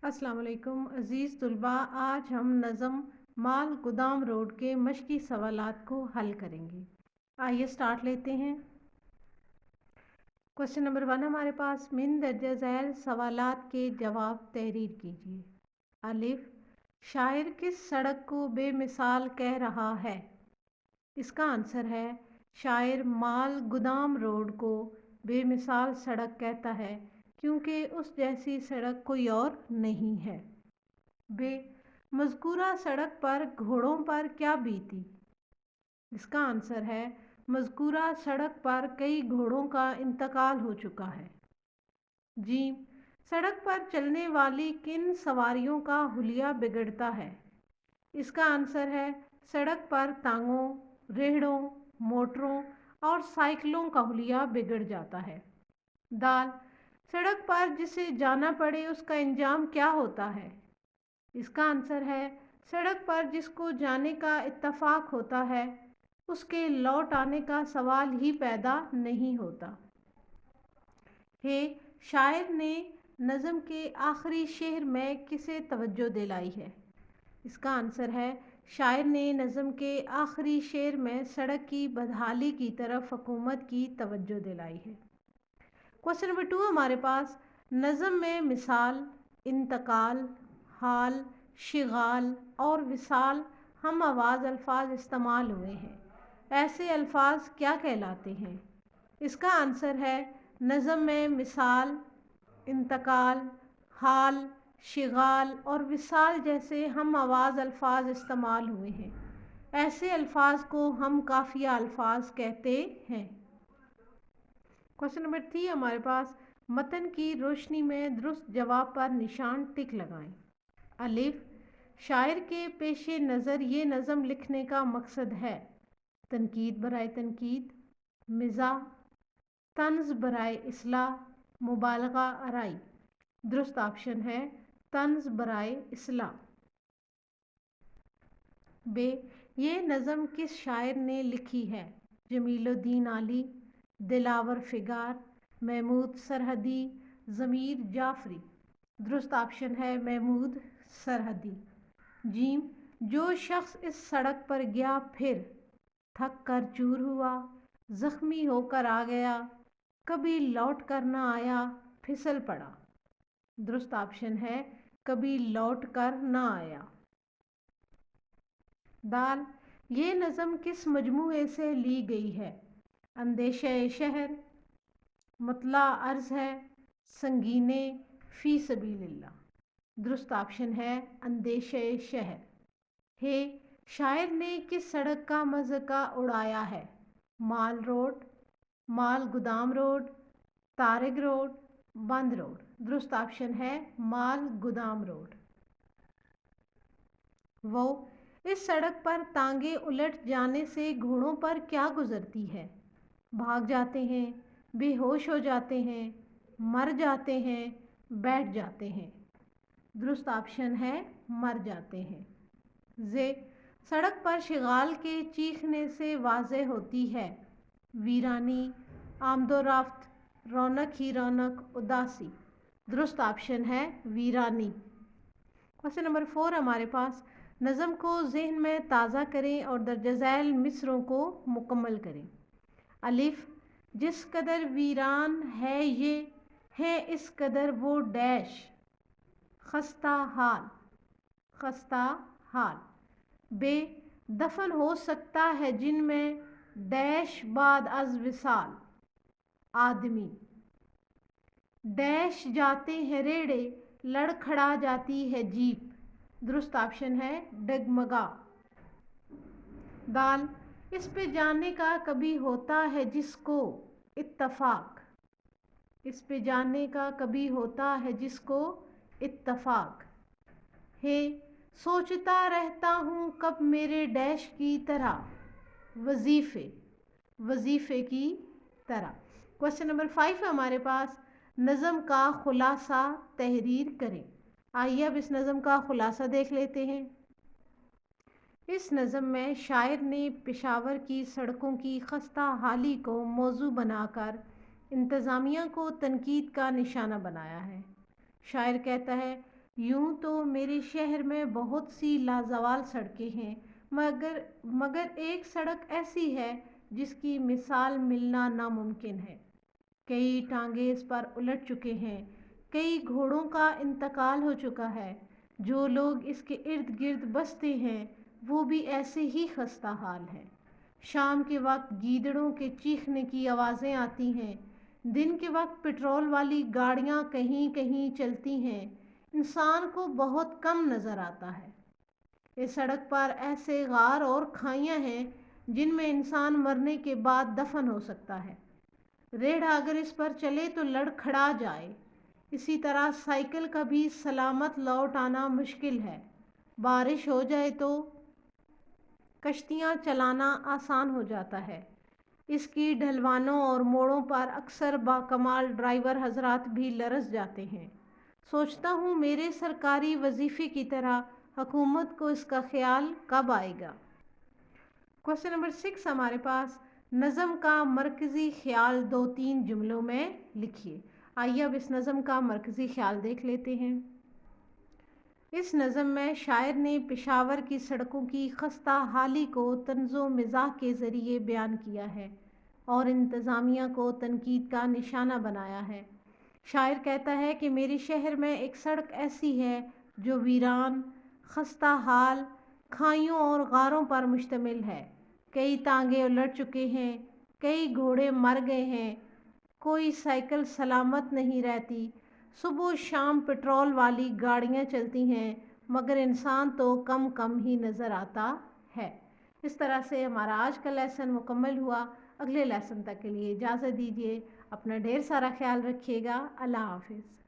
السلام علیکم عزیز طلباء، آج ہم نظم مال گودام روڈ کے مشقی سوالات کو حل کریں گے۔ آئیے سٹارٹ لیتے ہیں۔ کوشچن نمبر 1 ہمارے پاس من درجہ ذیل سوالات کے جواب تحریر کیجیے۔ الف، شاعر کس سڑک کو بے مثال کہہ رہا ہے؟ اس کا آنسر ہے شاعر مال گودام روڈ کو بے مثال سڑک کہتا ہے کیونکہ اس جیسی سڑک کوئی اور نہیں ہے۔ ب، مذکورہ سڑک پر گھوڑوں پر کیا بیتی؟ اس کا آنسر ہے مذکورہ سڑک پر کئی گھوڑوں کا انتقال ہو چکا ہے۔ ج، سڑک پر چلنے والی کن سواریوں کا حلیہ بگڑتا ہے؟ اس کا آنسر ہے سڑک پر ٹانگوں، ریڑھوں، موٹروں اور سائیکلوں کا حلیہ بگڑ جاتا ہے۔ د، سڑک پر جسے جانا پڑے اس کا انجام کیا ہوتا ہے؟ اس کا آنسر ہے سڑک پر جس کو جانے کا اتفاق ہوتا ہے اس کے لوٹ آنے کا سوال ہی پیدا نہیں ہوتا۔ ہ، شاعر نے نظم کے آخری شعر میں کسے توجہ دلائی ہے؟ اس کا آنسر ہے شاعر نے نظم کے آخری شعر میں سڑک کی بدحالی کی طرف حکومت کی توجہ دلائی ہے۔ کوشچن نمبر 2 ہمارے پاس نظم میں مثال، انتقال، حال، شغال اور وصال ہم آواز الفاظ استعمال ہوئے ہیں۔ ایسے الفاظ کیا کہلاتے ہیں؟ اس کا آنسر ہے نظم میں مثال، انتقال، حال، شغال اور وصال جیسے ہم آواز الفاظ استعمال ہوئے ہیں۔ ایسے الفاظ کو ہم قافیہ الفاظ کہتے ہیں۔ کوشچن نمبر 3 ہمارے پاس متن کی روشنی میں درست جواب پر نشان ٹک لگائیں۔ الف، شاعر کے پیش نظر یہ نظم لکھنے کا مقصد ہے: تنقید برائے تنقید، مزاح، طنز برائے اصلاح، مبالغہ آرائی۔ درست آپشن ہے طنز برائے اصلاح۔ ب، یہ نظم کس شاعر نے لکھی ہے؟ جمیل الدین عالی، دلاور فگار، محمود سرحدی، ضمیر جعفری۔ درست آپشن ہے محمود سرحدی۔ ج، جو شخص اس سڑک پر گیا پھر تھک کر چور ہوا، زخمی ہو کر آ گیا، کبھی لوٹ کر نہ آیا، پھسل پڑا۔ درست آپشن ہے کبھی لوٹ کر نہ آیا۔ د، یہ نظم کس مجموعے سے لی گئی ہے؟ اندیشہ شہر، مطلع عرض ہے، سنگینِ فی سبیل اللہ۔ درست آپشن ہے اندیشہ شہر۔ ہ، شاعر نے کس سڑک کا مضحکہ اڑایا ہے؟ مال روڈ، مال گودام روڈ، طارق روڈ، بند روڈ۔ درست آپشن ہے مال گودام روڈ۔ وہ، اس سڑک پر ٹانگیں الٹ جانے سے گھوڑوں پر کیا گزرتی ہے؟ بھاگ جاتے ہیں، بے ہوش ہو جاتے ہیں، مر جاتے ہیں، بیٹھ جاتے ہیں۔ درست آپشن ہے مر جاتے ہیں۔ ز، سڑک پر شغال کے چیخنے سے واضح ہوتی ہے: ویرانی، آمد و رفت، رونق ہی رونق، اداسی۔ درست آپشن ہے ویرانی۔ کوشچن نمبر 4 ہمارے پاس نظم کو ذہن میں تازہ کریں اور درجہ ذیل مصرعوں کو مکمل کریں۔ الف، جس قدر ویران ہے یہ ہے اس قدر وہ ڈیش، خستہ حال، خستہ حال۔ ب، دفن ہو سکتا ہے جن میں ڈیش بعد از وصال، آدمی۔ ڈیش جاتے ہیں ریڑے، لڑکھڑا جاتی ہے جیپ۔ درست آپشن ہے ڈگمگا۔ د، اس پہ جانے کا کبھی ہوتا ہے جس کو اتفاق، اس پہ جانے کا کبھی ہوتا ہے جس کو اتفاق۔ ہ، سوچتا رہتا ہوں کب میرے ڈیش کی طرح، وظیفے، وظیفے کی طرح۔ کوشچن نمبر 5 ہمارے پاس نظم کا خلاصہ تحریر کریں۔ آئیے اب اس نظم کا خلاصہ دیکھ لیتے ہیں۔ اس نظم میں شاعر نے پشاور کی سڑکوں کی خستہ حالی کو موضوع بنا کر انتظامیہ کو تنقید کا نشانہ بنایا ہے۔ شاعر کہتا ہے یوں تو میرے شہر میں بہت سی لازوال سڑکیں ہیں، مگر ایک سڑک ایسی ہے جس کی مثال ملنا ناممکن ہے۔ کئی ٹانگے اس پر الٹ چکے ہیں، کئی گھوڑوں کا انتقال ہو چکا ہے۔ جو لوگ اس کے ارد گرد بستے ہیں وہ بھی ایسے ہی خستہ حال ہیں۔ شام کے وقت گیدڑوں کے چیخنے کی آوازیں آتی ہیں، دن کے وقت پٹرول والی گاڑیاں کہیں کہیں چلتی ہیں، انسان کو بہت کم نظر آتا ہے۔ اس سڑک پر ایسے غار اور کھائیاں ہیں جن میں انسان مرنے کے بعد دفن ہو سکتا ہے۔ ریڑھ اگر اس پر چلے تو لڑکھڑا جائے۔ اسی طرح سائیکل کا بھی سلامت لوٹ آنا مشکل ہے۔ بارش ہو جائے تو کشتیاں چلانا آسان ہو جاتا ہے۔ اس کی ڈھلوانوں اور موڑوں پر اکثر باکمال ڈرائیور حضرات بھی لرز جاتے ہیں۔ سوچتا ہوں میرے سرکاری وظیفے کی طرح حکومت کو اس کا خیال کب آئے گا۔ کوسچن نمبر 6 ہمارے پاس، نظم کا مرکزی خیال 2-3 جملوں میں لکھیے۔ آئیے اب اس نظم کا مرکزی خیال دیکھ لیتے ہیں۔ اس نظم میں شاعر نے پشاور کی سڑکوں کی خستہ حالی کو طنز و مزاح کے ذریعے بیان کیا ہے اور انتظامیہ کو تنقید کا نشانہ بنایا ہے۔ شاعر کہتا ہے کہ میرے شہر میں ایک سڑک ایسی ہے جو ویران، خستہ حال، کھائیوں اور غاروں پر مشتمل ہے۔ کئی ٹانگے الٹ چکے ہیں، کئی گھوڑے مر گئے ہیں، کوئی سائیکل سلامت نہیں رہتی، صبح و شام پٹرول والی گاڑیاں چلتی ہیں، مگر انسان تو کم کم ہی نظر آتا ہے۔ اس طرح سے ہمارا آج کا لیسن مکمل ہوا۔ اگلے لیسن تک کے لیے اجازت دیجیے۔ اپنا ڈھیر سارا خیال رکھیے گا۔ اللہ حافظ۔